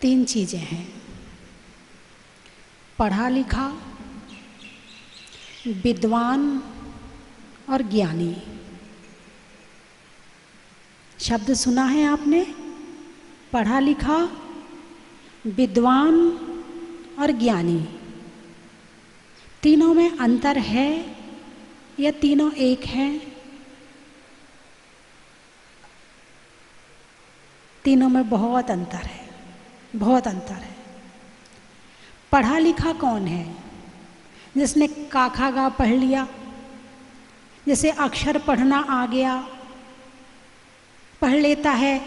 तीन चीज़ें हैं: पढ़ा लिखा, विद्वान और ज्ञानी। शब्द सुना है आपने? पढ़ा लिखा, विद्वान और ज्ञानी। तीनों में अंतर है या तीनों एक हैं? तीनों में बहुत अंतर है, बहुत अंतर है। पढ़ा लिखा कौन है? जिसने का खा गा पढ़ लिया, जैसे अक्षर पढ़ना आ गया, पढ़ लेता है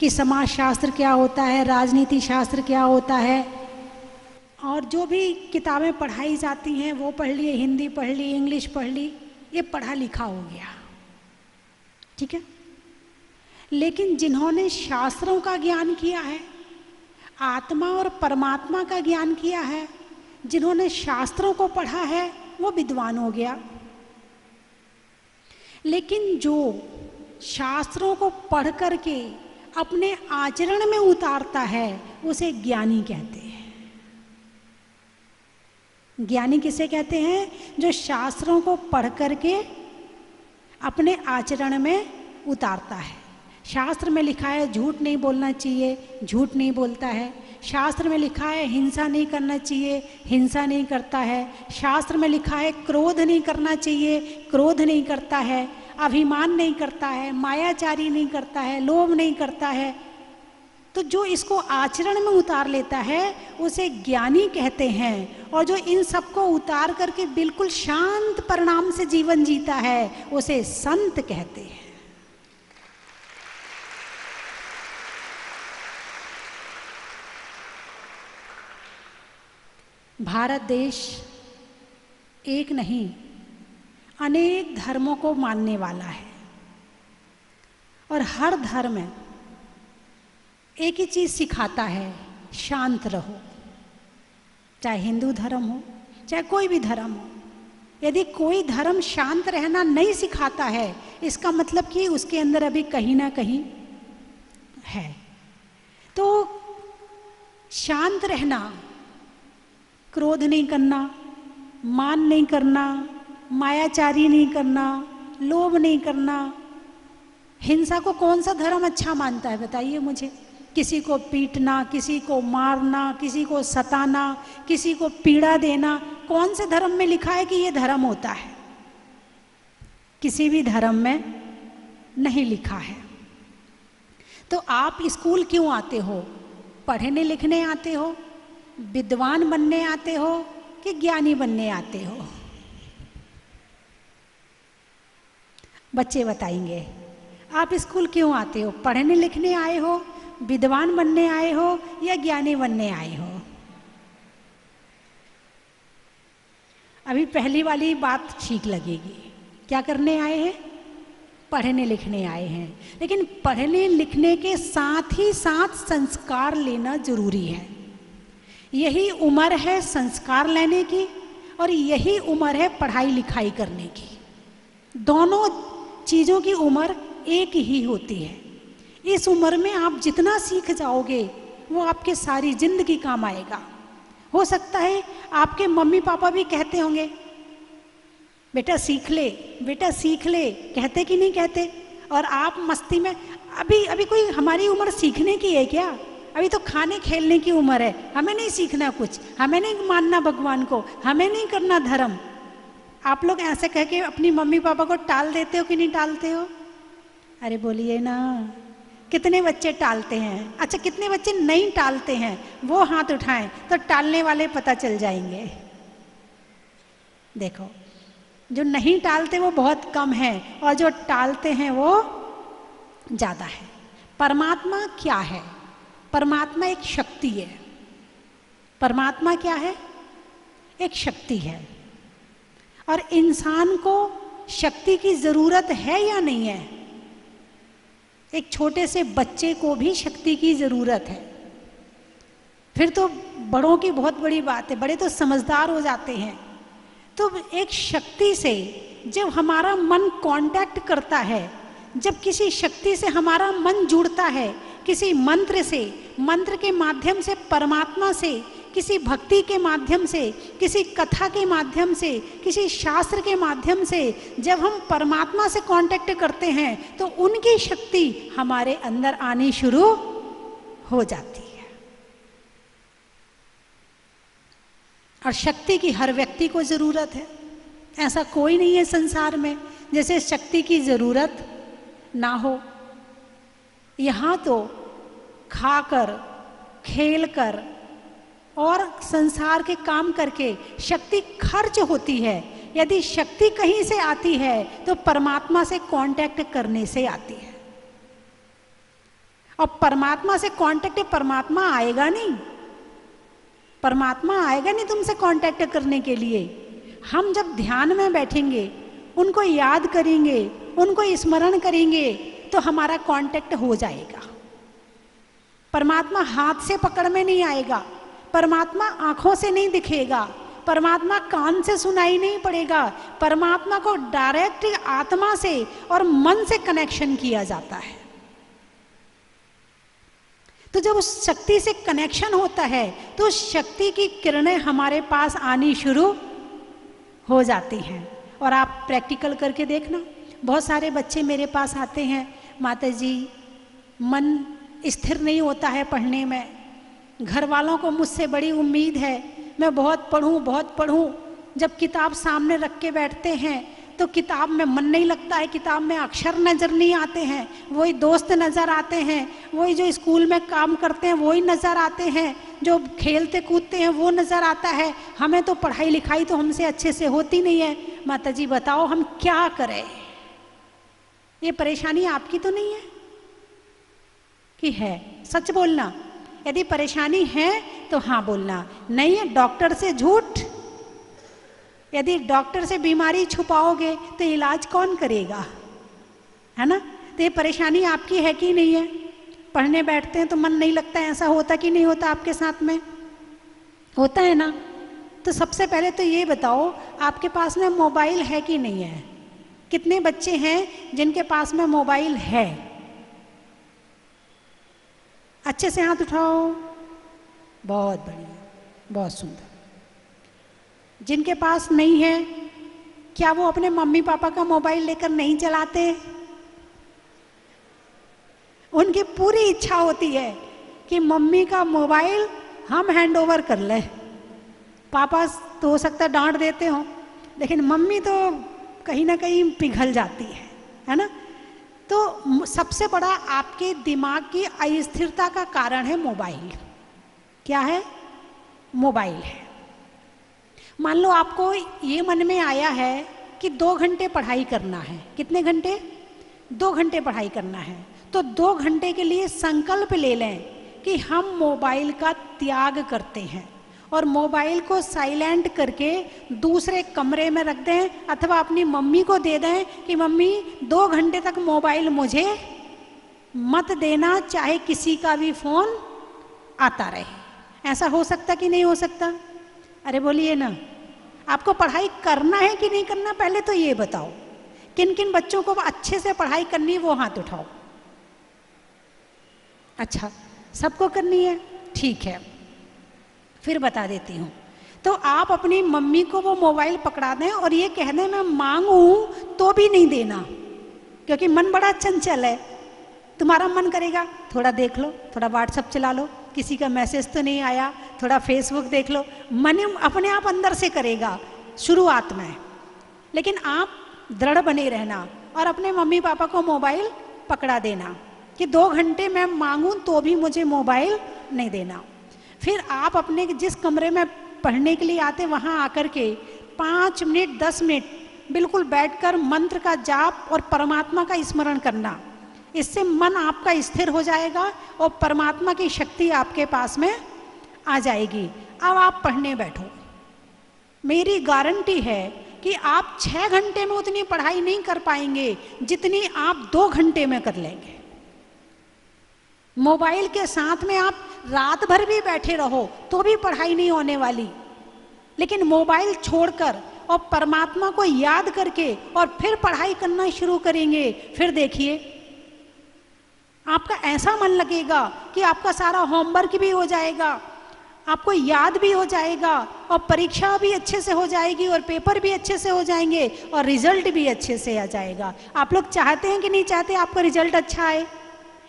कि समाज शास्त्र क्या होता है, राजनीति शास्त्र क्या होता है, और जो भी किताबें पढ़ाई जाती हैं वो पढ़ लिए, हिंदी पढ़ ली, इंग्लिश पढ़ ली, ये पढ़ा लिखा हो गया। ठीक है। लेकिन जिन्होंने शास्त्रों का ज्ञान किया है, आत्मा और परमात्मा का ज्ञान किया है, जिन्होंने शास्त्रों को पढ़ा है, वो विद्वान हो गया। लेकिन जो शास्त्रों को पढ़ करके अपने आचरण में उतारता है, उसे ज्ञानी कहते हैं। ज्ञानी किसे कहते हैं? जो शास्त्रों को पढ़ करके अपने आचरण में उतारता है। शास्त्र में लिखा है झूठ नहीं बोलना चाहिए, झूठ नहीं बोलता है। शास्त्र में लिखा है हिंसा नहीं करना चाहिए, हिंसा नहीं करता है। शास्त्र में लिखा है क्रोध नहीं करना चाहिए, क्रोध नहीं करता है। अभिमान नहीं करता है, मायाचारी नहीं करता है, लोभ नहीं करता है। तो जो इसको आचरण में उतार लेता है उसे ज्ञानी कहते हैं, और जो इन सबको उतार करके बिल्कुल शांत परिणाम से जीवन जीता है उसे संत कहते हैं। भारत देश एक नहीं अनेक धर्मों को मानने वाला है, और हर धर्म एक ही चीज़ सिखाता है, शांत रहो। चाहे हिंदू धर्म हो, चाहे कोई भी धर्म हो। यदि कोई धर्म शांत रहना नहीं सिखाता है, इसका मतलब कि उसके अंदर अभी कहीं ना कहीं है। तो शांत रहना, क्रोध नहीं करना, मान नहीं करना, मायाचारी नहीं करना, लोभ नहीं करना। हिंसा को कौन सा धर्म अच्छा मानता है बताइए मुझे? किसी को पीटना, किसी को मारना, किसी को सताना, किसी को पीड़ा देना, कौन से धर्म में लिखा है कि ये धर्म होता है? किसी भी धर्म में नहीं लिखा है। तो आप स्कूल क्यों आते हो? पढ़ने लिखने आते हो, विद्वान बनने आते हो कि ज्ञानी बनने आते हो? बच्चे बताएंगे। आप स्कूल क्यों आते हो? पढ़ने लिखने आए हो, विद्वान बनने आए हो या ज्ञानी बनने आए हो? अभी पहली वाली बात ठीक लगेगी। क्या करने आए हैं? पढ़ने लिखने आए हैं। लेकिन पढ़ने लिखने के साथ ही साथ संस्कार लेना जरूरी है। यही उम्र है संस्कार लेने की, और यही उम्र है पढ़ाई लिखाई करने की। दोनों चीज़ों की उम्र एक ही होती है। इस उम्र में आप जितना सीख जाओगे वो आपके सारी जिंदगी काम आएगा। हो सकता है आपके मम्मी पापा भी कहते होंगे बेटा सीख ले, बेटा सीख ले, कहते कि नहीं कहते? और आप मस्ती में, अभी कोई हमारी उम्र सीखने की है क्या? अभी तो खाने खेलने की उम्र है। हमें नहीं सीखना कुछ, हमें नहीं मानना भगवान को, हमें नहीं करना धर्म। आप लोग ऐसे कह के अपनी मम्मी पापा को टाल देते हो कि नहीं टालते हो? अरे बोलिए ना, कितने बच्चे टालते हैं? अच्छा, कितने बच्चे नहीं टालते हैं? वो हाथ उठाएं तो टालने वाले पता चल जाएंगे। देखो, जो नहीं टालते वो बहुत कम है, और जो टालते हैं वो ज़्यादा है। परमात्मा क्या है? परमात्मा एक शक्ति है। परमात्मा क्या है? एक शक्ति है। और इंसान को शक्ति की ज़रूरत है या नहीं है? एक छोटे से बच्चे को भी शक्ति की ज़रूरत है। फिर तो बड़ों की बहुत बड़ी बात है, बड़े तो समझदार हो जाते हैं। तो एक शक्ति से जब हमारा मन कांटेक्ट करता है, जब किसी शक्ति से हमारा मन जुड़ता है, किसी मंत्र से, मंत्र के माध्यम से परमात्मा से, किसी भक्ति के माध्यम से, किसी कथा के माध्यम से, किसी शास्त्र के माध्यम से जब हम परमात्मा से कांटेक्ट करते हैं तो उनकी शक्ति हमारे अंदर आनी शुरू हो जाती है। और शक्ति की हर व्यक्ति को जरूरत है, ऐसा कोई नहीं है संसार में जैसे शक्ति की जरूरत ना हो। यहाँ तो खाकर, खेलकर और संसार के काम करके शक्ति खर्च होती है। यदि शक्ति कहीं से आती है तो परमात्मा से कांटेक्ट करने से आती है। और परमात्मा से कांटेक्ट, परमात्मा आएगा नहीं, परमात्मा आएगा नहीं तुमसे कांटेक्ट करने के लिए। हम जब ध्यान में बैठेंगे, उनको याद करेंगे, उनको स्मरण करेंगे तो हमारा कांटेक्ट हो जाएगा। परमात्मा हाथ से पकड़ में नहीं आएगा, परमात्मा आंखों से नहीं दिखेगा, परमात्मा कान से सुनाई नहीं पड़ेगा। परमात्मा को डायरेक्ट आत्मा से और मन से कनेक्शन किया जाता है। तो जब उस शक्ति से कनेक्शन होता है तो शक्ति की किरणें हमारे पास आनी शुरू हो जाती हैं। और आप प्रैक्टिकल करके देखना, बहुत सारे बच्चे मेरे पास आते हैं, माता जी मन स्थिर नहीं होता है पढ़ने में, घर वालों को मुझसे बड़ी उम्मीद है, मैं बहुत पढ़ूं बहुत पढ़ूं, जब किताब सामने रख के बैठते हैं तो किताब में मन नहीं लगता है, किताब में अक्षर नज़र नहीं आते हैं, वही दोस्त नज़र आते हैं, वही जो स्कूल में काम करते हैं वही नज़र आते हैं, जो खेलते कूदते हैं वो नज़र आता है, हमें तो पढ़ाई लिखाई तो हमसे अच्छे से होती नहीं है। माता जी बताओ हम क्या करें? ये परेशानी आपकी तो नहीं है कि है? सच बोलना, यदि परेशानी है तो हाँ बोलना, नहीं है डॉक्टर से झूठ। यदि डॉक्टर से बीमारी छुपाओगे तो इलाज कौन करेगा, है ना? तो ये परेशानी आपकी है कि नहीं है? पढ़ने बैठते हैं तो मन नहीं लगता है, ऐसा होता कि नहीं होता आपके साथ में? होता है ना? तो सबसे पहले तो ये बताओ आपके पास में मोबाइल है कि नहीं है? कितने बच्चे हैं जिनके पास में मोबाइल है? अच्छे से हाथ उठाओ। बहुत बढ़िया, बहुत सुंदर। जिनके पास नहीं है, क्या वो अपने मम्मी पापा का मोबाइल लेकर नहीं चलाते? उनकी पूरी इच्छा होती है कि मम्मी का मोबाइल हम हैंड ओवर कर ले। पापा तो हो सकता है डांट देते हो, लेकिन मम्मी तो कहीं ना कहीं पिघल जाती है ना? तो सबसे बड़ा आपके दिमाग की अस्थिरता का कारण है मोबाइल। क्या है? मोबाइल है। मान लो आपको ये मन में आया है कि 2 घंटे पढ़ाई करना है। कितने घंटे? 2 घंटे पढ़ाई करना है। तो 2 घंटे के लिए संकल्प ले लें कि हम मोबाइल का त्याग करते हैं और मोबाइल को साइलेंट करके दूसरे कमरे में रख दें, अथवा अपनी मम्मी को दे दें कि मम्मी 2 घंटे तक मोबाइल मुझे मत देना, चाहे किसी का भी फ़ोन आता रहे। ऐसा हो सकता कि नहीं हो सकता? अरे बोलिए ना, आपको पढ़ाई करना है कि नहीं करना, पहले तो ये बताओ। किन किन बच्चों को अच्छे से पढ़ाई करनी है वो हाथ उठाओ। अच्छा, सबको करनी है, ठीक है, फिर बता देती हूँ। तो आप अपनी मम्मी को वो मोबाइल पकड़ा दें और ये कह दें मैं मांगू तो भी नहीं देना, क्योंकि मन बड़ा चंचल है। तुम्हारा मन करेगा थोड़ा देख लो, थोड़ा व्हाट्सएप चला लो, किसी का मैसेज तो नहीं आया, थोड़ा फेसबुक देख लो, मन अपने आप अंदर से करेगा शुरुआत में। लेकिन आप दृढ़ बने रहना और अपने मम्मी पापा को मोबाइल पकड़ा देना कि 2 घंटे मैं मांगूं तो भी मुझे मोबाइल नहीं देना। फिर आप अपने जिस कमरे में पढ़ने के लिए आते वहाँ आकर के 5 मिनट 10 मिनट बिल्कुल बैठकर मंत्र का जाप और परमात्मा का स्मरण करना। इससे मन आपका स्थिर हो जाएगा और परमात्मा की शक्ति आपके पास में आ जाएगी। अब आप पढ़ने बैठो, मेरी गारंटी है कि आप 6 घंटे में उतनी पढ़ाई नहीं कर पाएंगे जितनी आप 2 घंटे में कर लेंगे। मोबाइल के साथ में आप रात भर भी बैठे रहो तो भी पढ़ाई नहीं होने वाली, लेकिन मोबाइल छोड़कर और परमात्मा को याद करके और फिर पढ़ाई करना शुरू करेंगे, फिर देखिए आपका ऐसा मन लगेगा कि आपका सारा होमवर्क भी हो जाएगा, आपको याद भी हो जाएगा और परीक्षा भी अच्छे से हो जाएगी और पेपर भी अच्छे से हो जाएंगे और रिजल्ट भी अच्छे से आ जाएगा। आप लोग चाहते हैं कि नहीं चाहते आपका रिजल्ट अच्छा आए?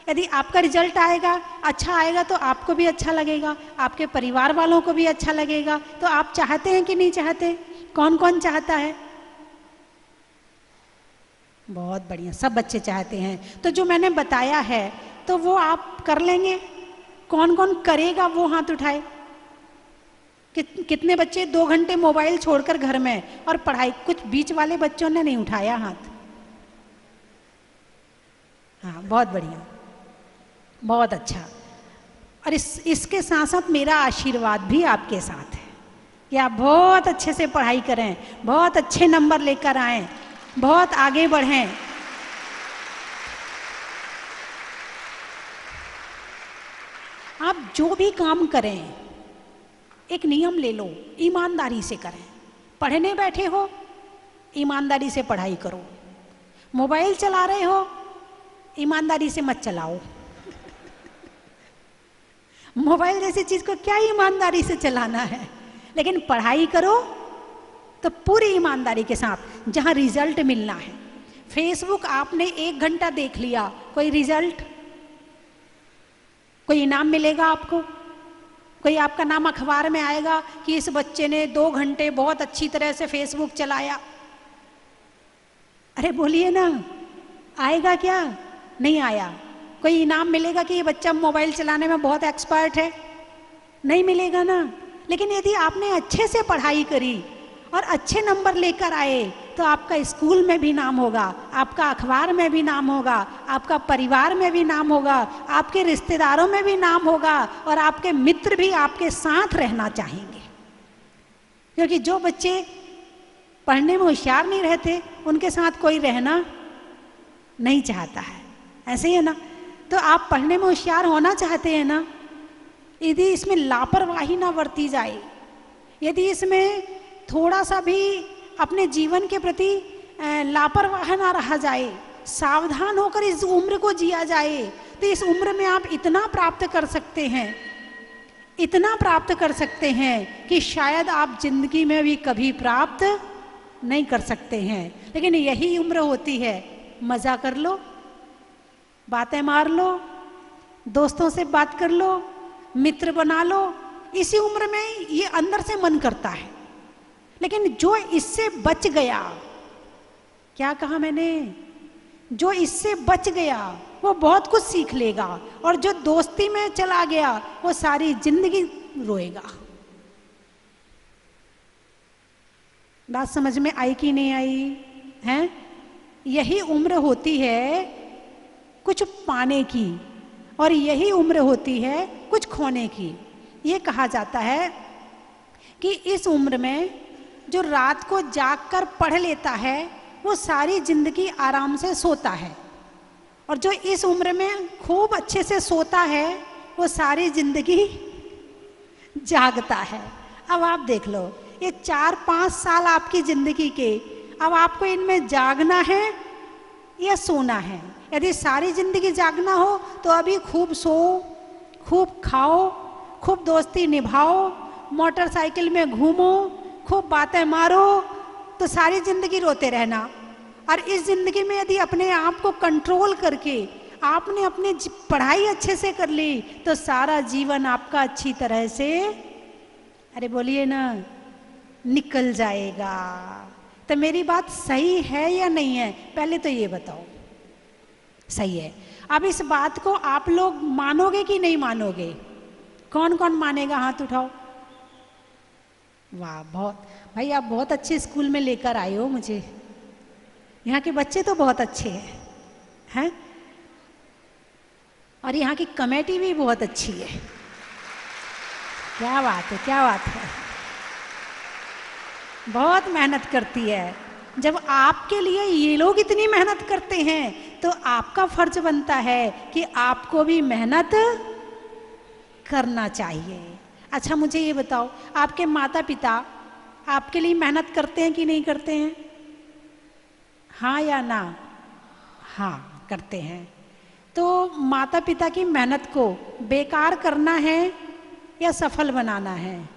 यदि आपका रिजल्ट आएगा, अच्छा आएगा, तो आपको भी अच्छा लगेगा, आपके परिवार वालों को भी अच्छा लगेगा। तो आप चाहते हैं कि नहीं चाहते? कौन कौन चाहता है? बहुत बढ़िया, सब बच्चे चाहते हैं। तो जो मैंने बताया है तो वो आप कर लेंगे? कौन कौन करेगा वो हाथ उठाए। कितने बच्चे 2 घंटे मोबाइल छोड़कर घर में और पढ़ाई? कुछ बीच वाले बच्चों ने नहीं उठाया हाथ। हाँ, बहुत बढ़िया, बहुत अच्छा। और इसके साथ साथ मेरा आशीर्वाद भी आपके साथ है कि आप बहुत अच्छे से पढ़ाई करें, बहुत अच्छे नंबर लेकर आएं, बहुत आगे बढ़ें। आप जो भी काम करें एक नियम ले लो, ईमानदारी से करें। पढ़ने बैठे हो, ईमानदारी से पढ़ाई करो। मोबाइल चला रहे हो, ईमानदारी से मत चलाओ। मोबाइल जैसी चीज को क्या ईमानदारी से चलाना है, लेकिन पढ़ाई करो तो पूरी ईमानदारी के साथ, जहां रिजल्ट मिलना है। फेसबुक आपने 1 घंटा देख लिया, कोई रिजल्ट, कोई इनाम मिलेगा आपको? कोई आपका नाम अखबार में आएगा कि इस बच्चे ने 2 घंटे बहुत अच्छी तरह से फेसबुक चलाया? अरे बोलिए ना, आएगा क्या? नहीं आया। कोई इनाम मिलेगा कि ये बच्चा मोबाइल चलाने में बहुत एक्सपर्ट है? नहीं मिलेगा ना। लेकिन यदि आपने अच्छे से पढ़ाई करी और अच्छे नंबर लेकर आए तो आपका स्कूल में भी नाम होगा, आपका अखबार में भी नाम होगा, आपका परिवार में भी नाम होगा, आपके रिश्तेदारों में भी नाम होगा और आपके मित्र भी आपके साथ रहना चाहेंगे। क्योंकि जो बच्चे पढ़ने में होशियार नहीं रहते उनके साथ कोई रहना नहीं चाहता है, ऐसे ही है ना? तो आप पढ़ने में होशियार होना चाहते हैं ना? यदि इसमें लापरवाही ना बरती जाए, यदि इसमें थोड़ा सा भी अपने जीवन के प्रति लापरवाह ना रहा जाए, सावधान होकर इस उम्र को जिया जाए, तो इस उम्र में आप इतना प्राप्त कर सकते हैं, इतना प्राप्त कर सकते हैं कि शायद आप जिंदगी में भी कभी प्राप्त नहीं कर सकते हैं। लेकिन यही उम्र होती है, मजा कर लो, बातें मार लो, दोस्तों से बात कर लो, मित्र बना लो। इसी उम्र में ये अंदर से मन करता है। लेकिन जो इससे बच गया, क्या कहा मैंने? जो इससे बच गया वो बहुत कुछ सीख लेगा, और जो दोस्ती में चला गया वो सारी जिंदगी रोएगा। बात समझ में आई कि नहीं आई है? यही उम्र होती है कुछ पाने की, और यही उम्र होती है कुछ खोने की। ये कहा जाता है कि इस उम्र में जो रात को जागकर पढ़ लेता है वो सारी जिंदगी आराम से सोता है, और जो इस उम्र में खूब अच्छे से सोता है वो सारी जिंदगी जागता है। अब आप देख लो, ये 4-5 साल आपकी जिंदगी के, अब आपको इनमें जागना है या सोना है? यदि सारी जिंदगी जागना हो तो अभी खूब सो, खूब खाओ, खूब दोस्ती निभाओ, मोटरसाइकिल में घूमो, खूब बातें मारो, तो सारी जिंदगी रोते रहना। और इस जिंदगी में यदि अपने आप को कंट्रोल करके आपने अपनी पढ़ाई अच्छे से कर ली तो सारा जीवन आपका अच्छी तरह से, अरे बोलिए ना, निकल जाएगा। तो मेरी बात सही है या नहीं है? पहले तो ये बताओ, सही है। अब इस बात को आप लोग मानोगे कि नहीं मानोगे? कौन कौन मानेगा? हाथ उठाओ। वाह, बहुत भाई, आप बहुत अच्छे स्कूल में लेकर आए हो मुझे। यहाँ के बच्चे तो बहुत अच्छे हैं, और यहाँ की कमेटी भी बहुत अच्छी है। क्या बात है, क्या बात है, बहुत मेहनत करती है। जब आपके लिए ये लोग इतनी मेहनत करते हैं तो आपका फर्ज बनता है कि आपको भी मेहनत करना चाहिए। अच्छा मुझे ये बताओ, आपके माता पिता आपके लिए मेहनत करते हैं कि नहीं करते हैं? हाँ या ना? हाँ करते हैं। तो माता पिता की मेहनत को बेकार करना है या सफल बनाना है?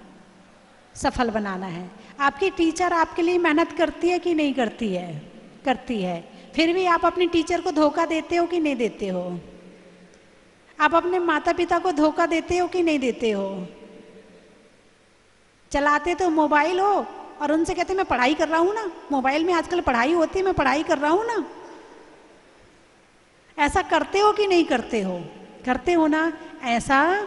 सफल बनाना है। आपकी टीचर आपके लिए मेहनत करती है कि नहीं करती है? करती है। फिर भी आप अपनी टीचर को धोखा देते हो कि नहीं देते हो? आप अपने माता पिता को धोखा देते हो कि नहीं देते हो? चलाते तो मोबाइल हो और उनसे कहते मैं पढ़ाई कर रहा हूं ना, मोबाइल में आजकल पढ़ाई होती है, मैं पढ़ाई कर रहा हूं ना। ऐसा करते हो कि नहीं करते हो? करते हो ना? ऐसा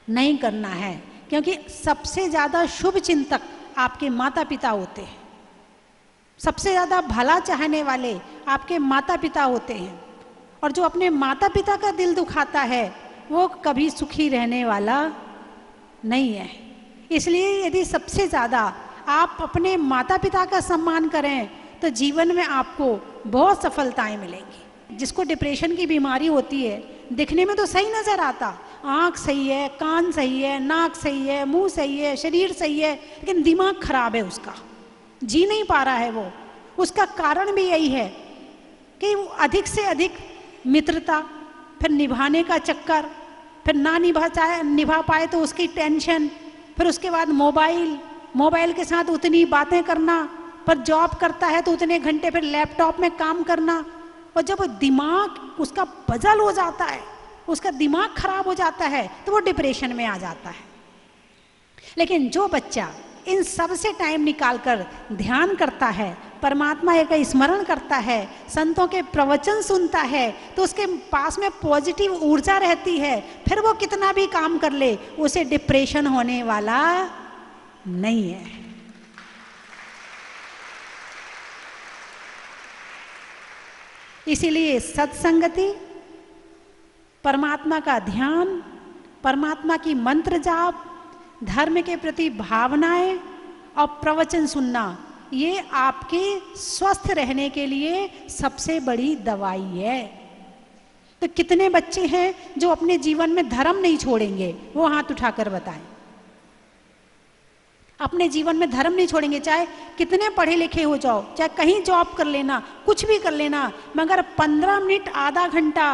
नहीं करना है, क्योंकि सबसे ज्यादा शुभ चिंतक आपके माता पिता होते हैं। सबसे ज्यादा भला चाहने वाले आपके माता पिता होते हैं। और जो अपने माता पिता का दिल दुखाता है वो कभी सुखी रहने वाला नहीं है। इसलिए यदि सबसे ज़्यादा आप अपने माता पिता का सम्मान करें तो जीवन में आपको बहुत सफलताएं मिलेंगी। जिसको डिप्रेशन की बीमारी होती है, दिखने में तो सही नज़र आता, आँख सही है, कान सही है, नाक सही है, मुंह सही है, शरीर सही है, लेकिन दिमाग खराब है, उसका जी नहीं पा रहा है वो। उसका कारण भी यही है कि वो अधिक से अधिक मित्रता, फिर निभाने का चक्कर, फिर ना निभा पाए तो उसकी टेंशन, फिर उसके बाद मोबाइल के साथ उतनी बातें करना, पर जॉब करता है तो उतने घंटे फिर लैपटॉप में काम करना। और जब दिमाग उसका बदल हो जाता है, उसका दिमाग खराब हो जाता है, तो वो डिप्रेशन में आ जाता है। लेकिन जो बच्चा इन सब से टाइम निकालकर ध्यान करता है, परमात्मा का स्मरण करता है, संतों के प्रवचन सुनता है, तो उसके पास में पॉजिटिव ऊर्जा रहती है। फिर वो कितना भी काम कर ले, उसे डिप्रेशन होने वाला नहीं है। इसीलिए सत्संगति, परमात्मा का ध्यान, परमात्मा की मंत्र जाप, धर्म के प्रति भावनाएं और प्रवचन सुनना, ये आपके स्वस्थ रहने के लिए सबसे बड़ी दवाई है। तो कितने बच्चे हैं जो अपने जीवन में धर्म नहीं छोड़ेंगे? वो हाथ उठाकर बताएं। अपने जीवन में धर्म नहीं छोड़ेंगे, चाहे कितने पढ़े लिखे हो जाओ, चाहे कहीं जॉब कर लेना, कुछ भी कर लेना, मगर 15 मिनट आधा घंटा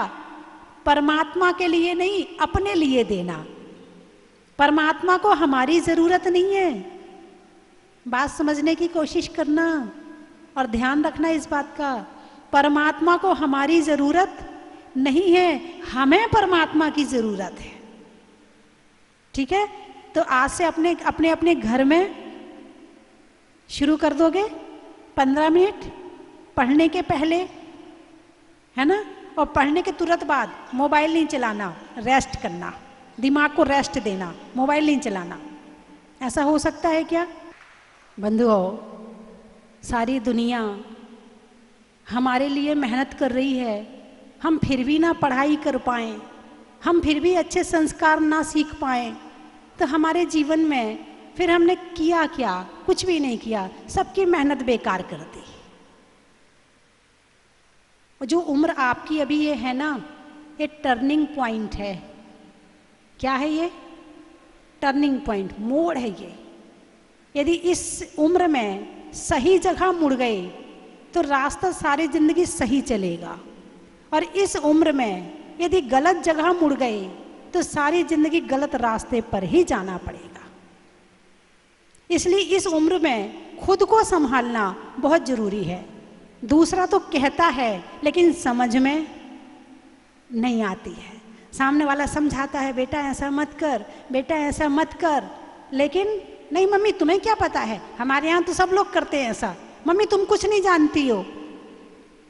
परमात्मा के लिए नहीं, अपने लिए देना। परमात्मा को हमारी जरूरत नहीं है, बात समझने की कोशिश करना और ध्यान रखना इस बात का। परमात्मा को हमारी जरूरत नहीं है, हमें परमात्मा की जरूरत है। ठीक है? तो आज से अपने अपने अपने घर में शुरू कर दोगे 15 मिनट पढ़ने के पहले, है ना? और पढ़ने के तुरंत बाद मोबाइल नहीं चलाना, रेस्ट करना, दिमाग को रेस्ट देना, मोबाइल नहीं चलाना। ऐसा हो सकता है क्या? बंधुओं, सारी दुनिया हमारे लिए मेहनत कर रही है, हम फिर भी ना पढ़ाई कर पाएं, हम फिर भी अच्छे संस्कार ना सीख पाएं, तो हमारे जीवन में फिर हमने किया क्या? कुछ भी नहीं किया, सबकी मेहनत बेकार कर दी। जो उम्र आपकी अभी ये है ना, ये टर्निंग पॉइंट है। क्या है ये? टर्निंग पॉइंट, मोड़ है ये। यदि इस उम्र में सही जगह मुड़ गए तो रास्ता सारी जिंदगी सही चलेगा, और इस उम्र में यदि गलत जगह मुड़ गए तो सारी जिंदगी गलत रास्ते पर ही जाना पड़ेगा। इसलिए इस उम्र में खुद को संभालना बहुत जरूरी है। दूसरा तो कहता है लेकिन समझ में नहीं आती है। सामने वाला समझाता है, बेटा ऐसा मत कर, बेटा ऐसा मत कर, लेकिन नहीं मम्मी तुम्हें क्या पता है, हमारे यहाँ तो सब लोग करते हैं ऐसा, मम्मी तुम कुछ नहीं जानती हो।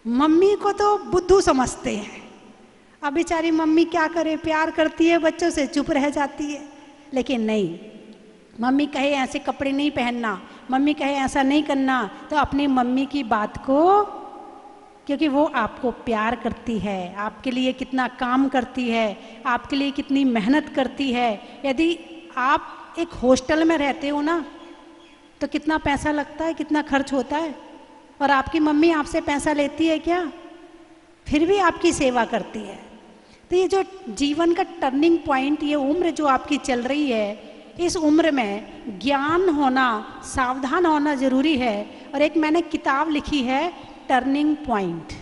मम्मी को तो बुद्धू समझते हैं। अब बेचारी मम्मी क्या करे, प्यार करती है बच्चों से, चुप रह जाती है। लेकिन नहीं, मम्मी कहे ऐसे कपड़े नहीं पहनना, मम्मी कहे ऐसा नहीं करना, तो अपनी मम्मी की बात को, क्योंकि वो आपको प्यार करती है, आपके लिए कितना काम करती है, आपके लिए कितनी मेहनत करती है। यदि आप एक हॉस्टल में रहते हो ना, तो कितना पैसा लगता है, कितना खर्च होता है, और आपकी मम्मी आपसे पैसा लेती है क्या? फिर भी आपकी सेवा करती है। तो ये जो जीवन का टर्निंग पॉइंट, ये उम्र जो आपकी चल रही है, इस उम्र में ज्ञान होना, सावधान होना जरूरी है। और एक मैंने किताब लिखी है, टर्निंग पॉइंट।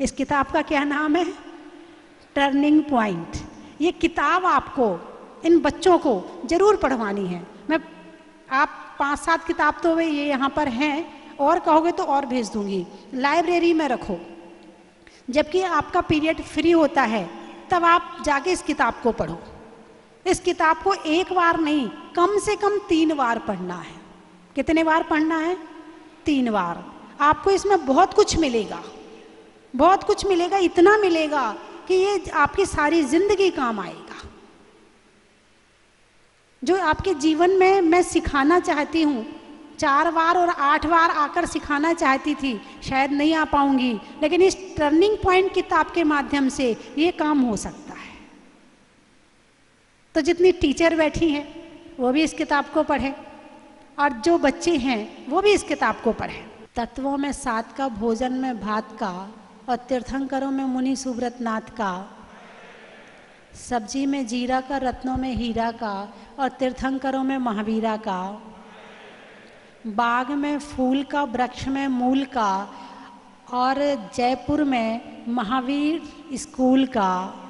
इस किताब का क्या नाम है? Turning point. ये किताब आपको, इन बच्चों को जरूर पढ़वानी है। मैं आप 5-7 किताब तो ये यहाँ पर हैं, और कहोगे तो और भेज दूंगी। लाइब्रेरी में रखो, जबकि आपका पीरियड फ्री होता है तब आप जाके इस किताब को पढ़ो। इस किताब को एक बार नहीं, कम से कम 3 बार पढ़ना है। कितने बार पढ़ना है? 3 बार। आपको इसमें बहुत कुछ मिलेगा, बहुत कुछ मिलेगा, इतना मिलेगा कि ये आपकी सारी जिंदगी काम आएगा। जो आपके जीवन में मैं सिखाना चाहती हूँ, 4 बार और 8 बार आकर सिखाना चाहती थी, शायद नहीं आ पाऊंगी, लेकिन इस टर्निंग पॉइंट किताब के माध्यम से ये काम हो सकता है। तो जितनी टीचर बैठी हैं वो भी इस किताब को पढ़ें, और जो बच्चे हैं वो भी इस किताब को पढ़ें। तत्वों में 7 का, भोजन में भात का, और तीर्थंकरों में मुनि सुब्रत नाथ का, सब्जी में जीरा का, रत्नों में हीरा का, और तीर्थंकरों में महावीरा का, बाग में फूल का, वृक्ष में मूल का, और जयपुर में महावीर स्कूल का,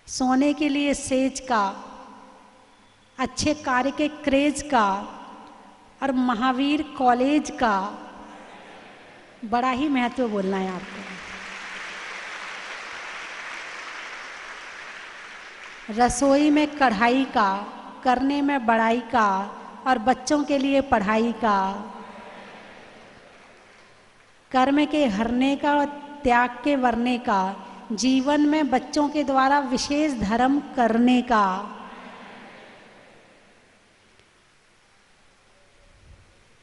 सोने के लिए सेज का, अच्छे कार्य के क्रेज का, और महावीर कॉलेज का। बड़ा ही महत्व बोलना है आपको। रसोई में कढ़ाई का, करने में बड़ाई का, और बच्चों के लिए पढ़ाई का, कर्म के हरने का और त्याग के वरने का, जीवन में बच्चों के द्वारा विशेष धर्म करने का।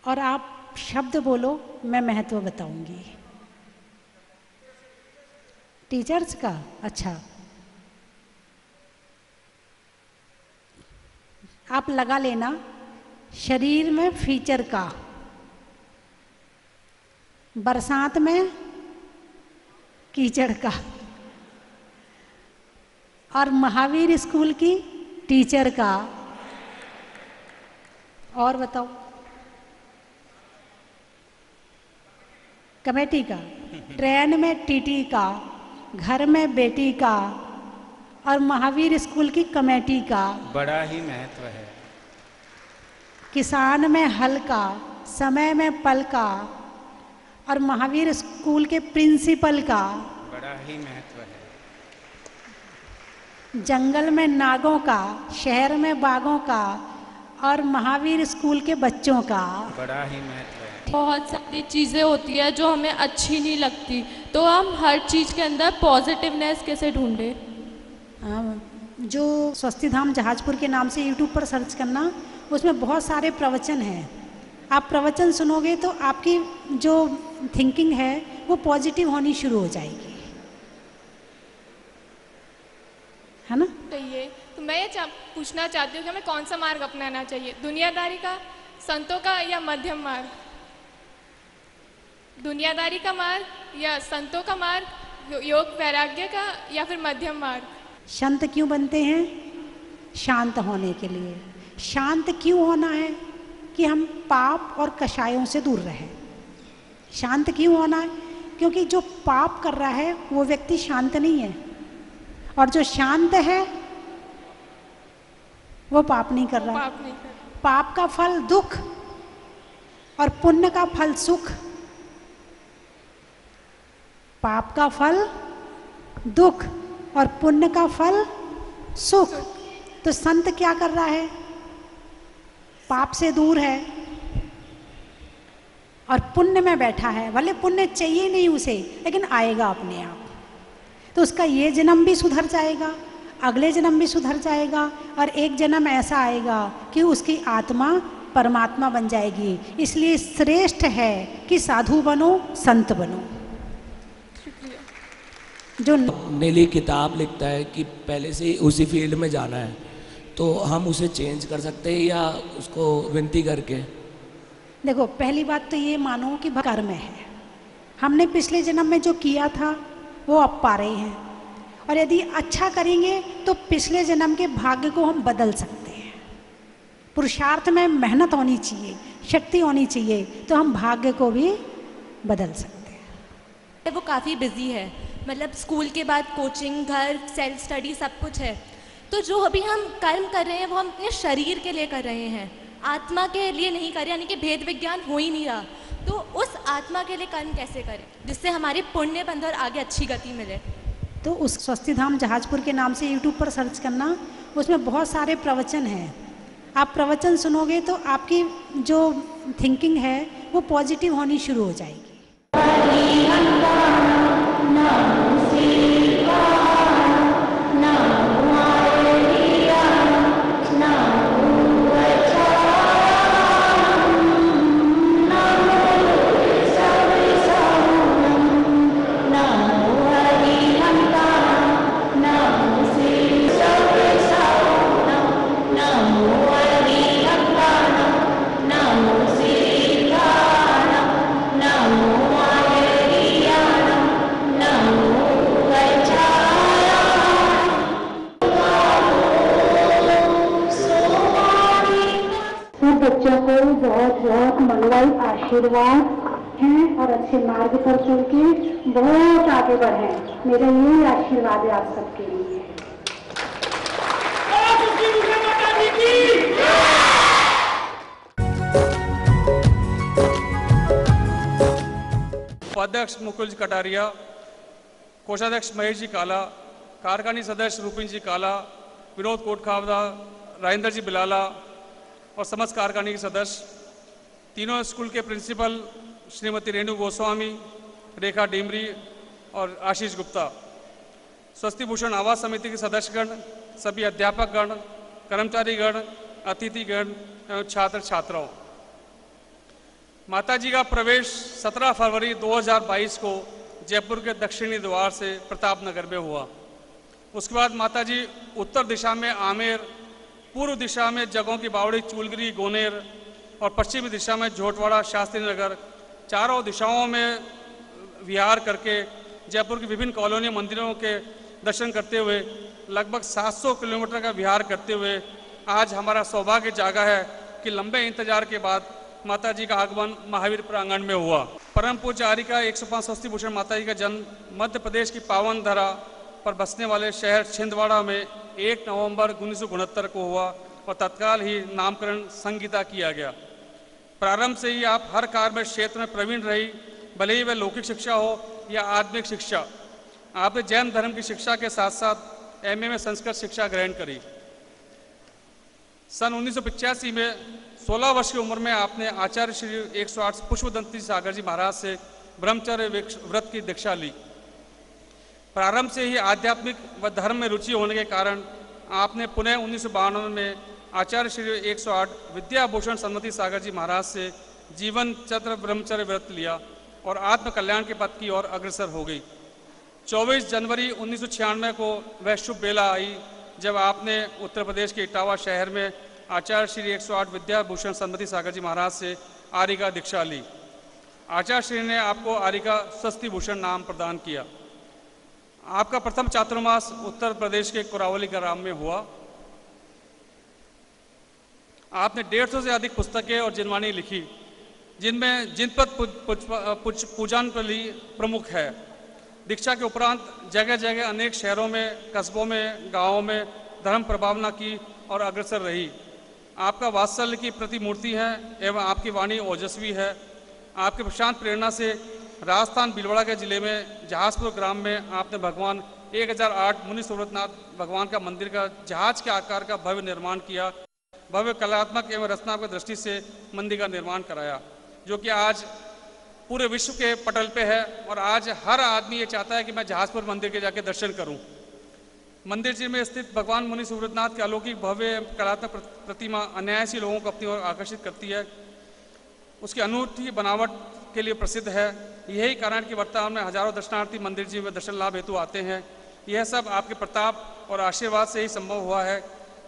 और आप शब्द बोलो, मैं महत्व बताऊंगी। टीचर्स का, अच्छा, आप लगा लेना। शरीर में फीचर का, बरसात में कीचड़ का, और महावीर स्कूल की टीचर का। और बताओ? कमेटी का, ट्रेन में टीटी का, घर में बेटी का, और महावीर स्कूल की कमेटी का। बड़ा ही महत्व है। किसान में हल का, समय में पल का, और महावीर स्कूल के प्रिंसिपल का। बड़ा ही महत्व है। जंगल में नागों का, शहर में बागों का, और महावीर स्कूल के बच्चों का। बड़ा ही महत्व है। बहुत सारी चीज़ें होती है जो हमें अच्छी नहीं लगती, तो हम हर चीज़ के अंदर पॉजिटिवनेस कैसे ढूंढें? जो स्वस्ति धाम जहाजपुर के नाम से यूट्यूब पर सर्च करना, उसमें बहुत सारे प्रवचन हैं। आप प्रवचन सुनोगे तो आपकी जो थिंकिंग है वो पॉजिटिव होनी शुरू हो जाएगी, है ना? चाहिए तो मैं ये पूछना चाहती हूँ कि हमें कौन सा मार्ग अपनाना चाहिए, दुनियादारी का, संतों का, या मध्यम मार्ग? दुनियादारी का मार्ग या संतों का मार्ग, योग वैराग्य का, या फिर मध्यम मार्ग? संत क्यों बनते हैं? शांत होने के लिए। शांत क्यों होना है? कि हम पाप और कषायों से दूर रहें। शांत क्यों होना है? क्योंकि जो पाप कर रहा है वो व्यक्ति शांत नहीं है, और जो शांत है वो पाप नहीं कर रहा। पाप का फल दुख और पुण्य का फल सुख। पाप का फल दुख और पुण्य का फल सुख। तो संत क्या कर रहा है? पाप से दूर है और पुण्य में बैठा है। भले पुण्य चाहिए नहीं उसे, लेकिन आएगा अपने आप। तो उसका ये जन्म भी सुधर जाएगा, अगले जन्म भी सुधर जाएगा, और एक जन्म ऐसा आएगा कि उसकी आत्मा परमात्मा बन जाएगी। इसलिए श्रेष्ठ है कि साधु बनो, संत बनो। जो नीली किताब लिखता है कि पहले से ही उसी फील्ड में जाना है, तो हम उसे चेंज कर सकते हैं या उसको विनती करके? देखो, पहली बात तो ये मानो कि कर्म है। हमने पिछले जन्म में जो किया था वो अब पा रहे हैं, और यदि अच्छा करेंगे तो पिछले जन्म के भाग्य को हम बदल सकते हैं। पुरुषार्थ में मेहनत होनी चाहिए, शक्ति होनी चाहिए, तो हम भाग्य को भी बदल सकते हैं। वो काफ़ी बिजी है, मतलब स्कूल के बाद कोचिंग, घर, सेल्फ स्टडी सब कुछ है। तो जो अभी हम कर्म कर रहे हैं वो हम अपने शरीर के लिए कर रहे हैं, आत्मा के लिए नहीं कर रहे, यानी कि भेद विज्ञान हो ही नहीं रहा। तो उस आत्मा के लिए कर्म कैसे करें जिससे हमारी पुण्य बंध और आगे अच्छी गति मिले? तो उस स्वस्तिधाम जहाजपुर के नाम से यूट्यूब पर सर्च करना, उसमें बहुत सारे प्रवचन हैं। आप प्रवचन सुनोगे तो आपकी जो थिंकिंग है वो पॉजिटिव होनी शुरू हो जाएगी। बच्चों को बहुत बहुत मंगल आशीर्वाद हैं और अच्छे मार्ग पर चल के बहुत आगे बढ़ें। मेरा यही आशीर्वाद है आप सबके लिए। उपाध्यक्ष मुकुल जी कटारिया, कोषाध्यक्ष महेश जी काला, कारखानी सदस्य रूपिन जी काला, विनोद कोटखावदा, राजेंद्र जी बिलाला और समस्त कारखानी के सदस्य, तीनों स्कूल के प्रिंसिपल श्रीमती रेणु गोस्वामी, रेखा डिमरी और आशीष गुप्ता, स्वस्ति भूषण आवास समिति के सदस्यगण, सभी अध्यापकगण, कर्मचारीगण, अतिथिगण एवं छात्र छात्राओं। माताजी का प्रवेश 17 फरवरी 2022 को जयपुर के दक्षिणी द्वार से प्रताप नगर में हुआ। उसके बाद माताजी उत्तर दिशा में आमेर, पूर्व दिशा में जगहों की बावड़ी, चूलगिरी, गोनेर और पश्चिमी दिशा में झोटवाड़ा, शास्त्री नगर, चारों दिशाओं में विहार करके जयपुर की विभिन्न कॉलोनियों, मंदिरों के दर्शन करते हुए लगभग 700 किलोमीटर का विहार करते हुए आज हमारा सौभाग्य जागा है कि लंबे इंतजार के बाद माता जी का आगमन महावीर प्रांगण में हुआ। परम पूज्य आरिका 105 स्वस्ति भूषण माता जी का जन्म मध्य प्रदेश की पावन धरा पर बसने वाले शहर छिंदवाड़ा में 1 नवंबर 1969 को हुआ और तत्काल ही नामकरण संगीता किया गया। प्रारंभ से ही आप हर कार्य क्षेत्र में प्रवीण रही, भले ही वह लौकिक शिक्षा हो या आध्यात्मिक शिक्षा। आपने जैन धर्म की शिक्षा के साथ साथ एमए में संस्कृत शिक्षा ग्रहण करी। सन 1985 में 16 वर्ष की उम्र में आपने आचार्य श्री 108 पुष्पदंती सागर जी महाराज से ब्रह्मचर्य व्रत की दीक्षा ली। प्रारंभ से ही आध्यात्मिक व धर्म में रुचि होने के कारण आपने पुनः 1992 में आचार्य श्री 108 विद्याभूषण सन्मति सागर जी महाराज से जीवन चक्र ब्रह्मचर्य व्रत लिया और आत्म कल्याण के पथ की ओर अग्रसर हो गई। 24 जनवरी 1996 को वह शुभ बेला आई जब आपने उत्तर प्रदेश के इटावा शहर में आचार्य श्री 108 विद्याभूषण सन्मति सागर जी महाराज से आरिका दीक्षा ली। आचार्य श्री ने आपको आरिका स्वस्ति भूषण नाम प्रदान किया। आपका प्रथम चातुर्मास उत्तर प्रदेश के कोरावली ग्राम में हुआ। आपने 150 से अधिक पुस्तकें और जिनवानी लिखी, जिनमें जिनपद पूजानपली प्रमुख है। दीक्षा के उपरांत जगह जगह अनेक शहरों में, कस्बों में, गांवों में धर्म प्रभावना की और अग्रसर रही। आपका वात्सल्य की प्रतिमूर्ति है एवं आपकी वाणी ओजस्वी है। आपके प्रशांत प्रेरणा से राजस्थान भीलवाड़ा के जिले में जहाजपुर ग्राम में आपने भगवान 1008 मुनि सुव्रतनाथ भगवान का मंदिर का जहाज के आकार का भव्य निर्माण किया। भव्य कलात्मक एवं रचनात्मक दृष्टि से मंदिर का निर्माण कराया, जो कि आज पूरे विश्व के पटल पे है और आज हर आदमी ये चाहता है कि मैं जहाजपुर मंदिर के जाके दर्शन करूं। मंदिर जी में स्थित भगवान मुनि सुव्रतनाथ की अलौकिक भव्य कलात्मक प्रतिमा अनायासी लोगों को अपनी ओर आकर्षित करती है। उसकी अनूठी बनावट के लिए प्रसिद्ध है। यही कारण कि वर्तमान में हजारों दर्शनार्थी मंदिर जी में दर्शन लाभ हेतु आते हैं। यह सब आपके प्रताप और आशीर्वाद से ही संभव हुआ है।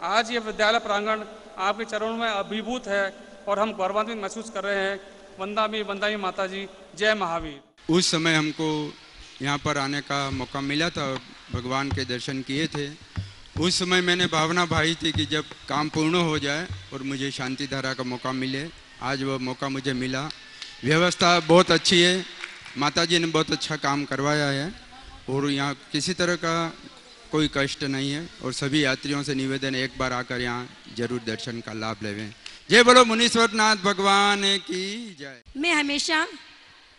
आज ये विद्यालय प्रांगण आपके चरणों में अभिभूत है और हम गौरवान्वित महसूस कर रहे हैं। वंदामी वंदामी माता जी, जय महावीर। उस समय हमको यहाँ पर आने का मौका मिला था और भगवान के दर्शन किए थे। उस समय मैंने भावना भाई थी कि जब काम पूर्ण हो जाए और मुझे शांति धारा का मौका मिले। आज वो मौका मुझे मिला। व्यवस्था बहुत अच्छी है, माता जी ने बहुत अच्छा काम करवाया है और यहाँ किसी तरह का कोई कष्ट नहीं है। और सभी यात्रियों से निवेदन है, एक बार आकर यहाँ जरूर दर्शन का लाभ लेवें। जय बोलो मुनीश्वर नाथ भगवान की जय। मैं हमेशा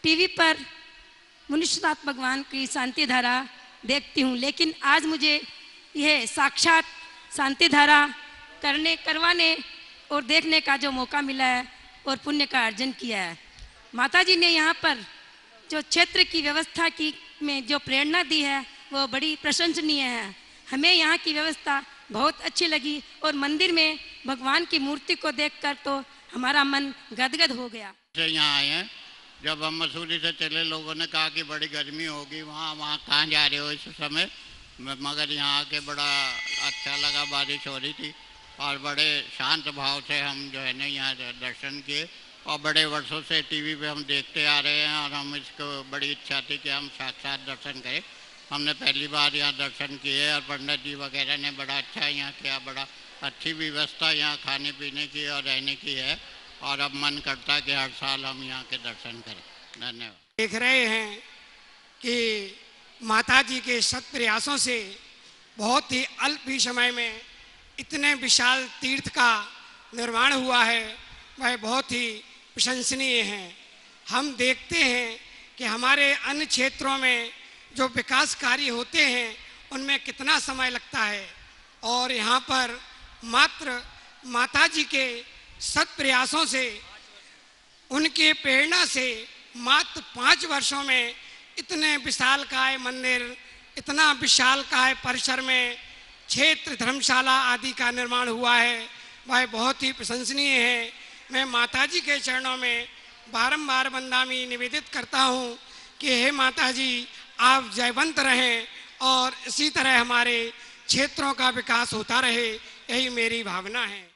टीवी पर मुनीश्वर नाथ भगवान की शांति धारा देखती हूँ, लेकिन आज मुझे यह साक्षात शांति धारा करवाने और देखने का जो मौका मिला है और पुण्य का अर्जन किया है। माता जी ने यहाँ पर जो क्षेत्र की व्यवस्था की में जो प्रेरणा दी है वो बड़ी प्रशंसनीय है। हमें यहाँ की व्यवस्था बहुत अच्छी लगी और मंदिर में भगवान की मूर्ति को देखकर तो हमारा मन गदगद हो गया। यहाँ आए हैं, जब हम मसूरी से चले लोगों ने कहा कि बड़ी गर्मी होगी, वहाँ कहाँ जा रहे हो इस समय, मगर यहाँ आके बड़ा अच्छा लगा। बारिश हो रही थी और बड़े शांत भाव से हम जो है ना यहाँ दर्शन किए और बड़े वर्षों से टीवी पे हम देखते आ रहे हैं और हम इसको बड़ी इच्छा थी कि हम साक्षात दर्शन करें। हमने पहली बार यहाँ दर्शन किए और पंडित जी वगैरह ने बड़ा अच्छा यहाँ किया। बड़ा अच्छी व्यवस्था यहाँ खाने पीने की और रहने की है और अब मन करता है कि हर साल हम यहाँ के दर्शन करें। धन्यवाद। देख रहे हैं कि माता जी के सत प्रयासों से बहुत ही अल्प ही समय में इतने विशाल तीर्थ का निर्माण हुआ है, वह बहुत ही प्रशंसनीय है। हम देखते हैं कि हमारे अन्य क्षेत्रों में जो विकास कार्य होते हैं उनमें कितना समय लगता है और यहाँ पर मात्र माता जी के सत प्रयासों से, उनके प्रेरणा से मात्र 5 वर्षों में इतने विशालकाय मंदिर, इतना विशालकाय परिसर में क्षेत्र धर्मशाला आदि का निर्माण हुआ है, वह बहुत ही प्रशंसनीय है। मैं माता जी के चरणों में बारंबार वंदनामी निवेदित करता हूँ कि हे माता जी, आप जयवंत रहें और इसी तरह हमारे क्षेत्रों का विकास होता रहे, यही मेरी भावना है।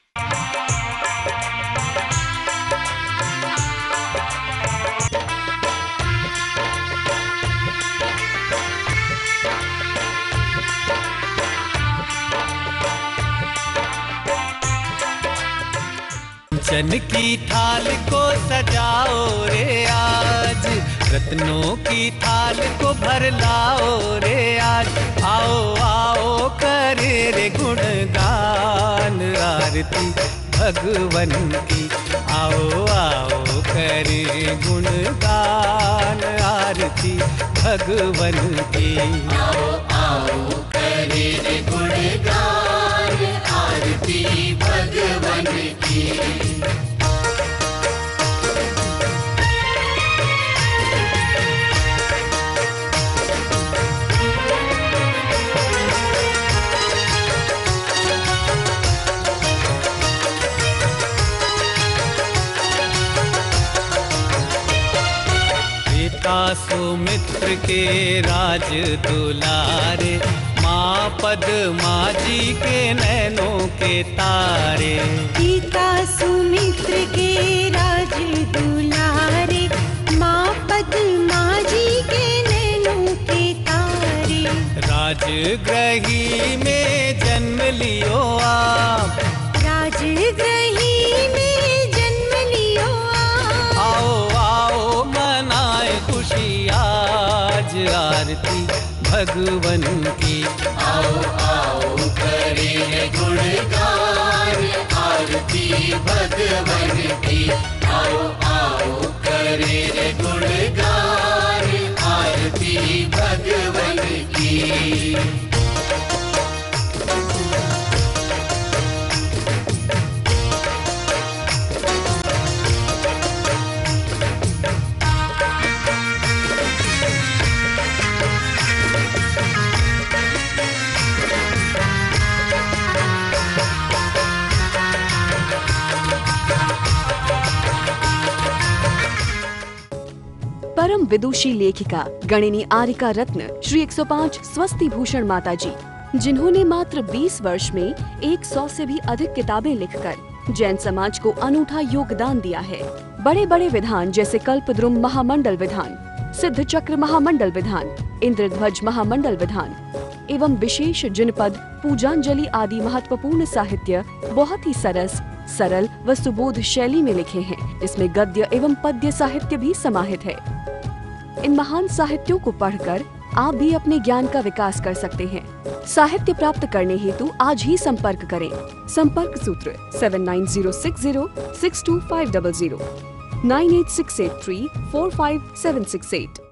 कंचन की थाल को सजाओ रे आज, रत्नों की थाल को भर लाओ रे आज। आओ आओ करे रे गुणगान आरती भगवन की। आओ आओ करे गुणगान आरती भगवन की। आओ आओ करे रे गुणगान आरती भगवन की। सुमित्र के राज दुलारे, माँ पद्मा जी के नैनों के तारे। पिता सुमित्र के राज दुलारे, माँ पद्मा जी के नैनों के तारे। राजगृही में जन्म लियो आप, राजगृही में जन्म लियो आप। आओ आओ मनाए खुशी आज आरती भगवन की। आओ आओ करे गुणगान आरती भगवन की। आओ आओ करे गुणगान आरती भगवन की। परम विदुषी लेखिका गणिनी आरिका रत्न श्री 105 स्वस्ति भूषण माता जी, जिन्होंने मात्र 20 वर्ष में 100 से भी अधिक किताबें लिखकर जैन समाज को अनूठा योगदान दिया है। बड़े बड़े विधान जैसे कल्पद्रुम महामंडल विधान, सिद्ध चक्र महामंडल विधान, इंद्रध्वज महामंडल विधान एवं विशेष जिनपद, पूजांजलि आदि महत्वपूर्ण साहित्य बहुत ही सरल व सुबोध शैली में लिखे हैं, जिसमें गद्य एवं पद्य साहित्य भी समाहित है। इन महान साहित्यों को पढ़कर आप भी अपने ज्ञान का विकास कर सकते हैं। साहित्य प्राप्त करने हेतु आज ही संपर्क करें। संपर्क सूत्र 7906062500 98683456768।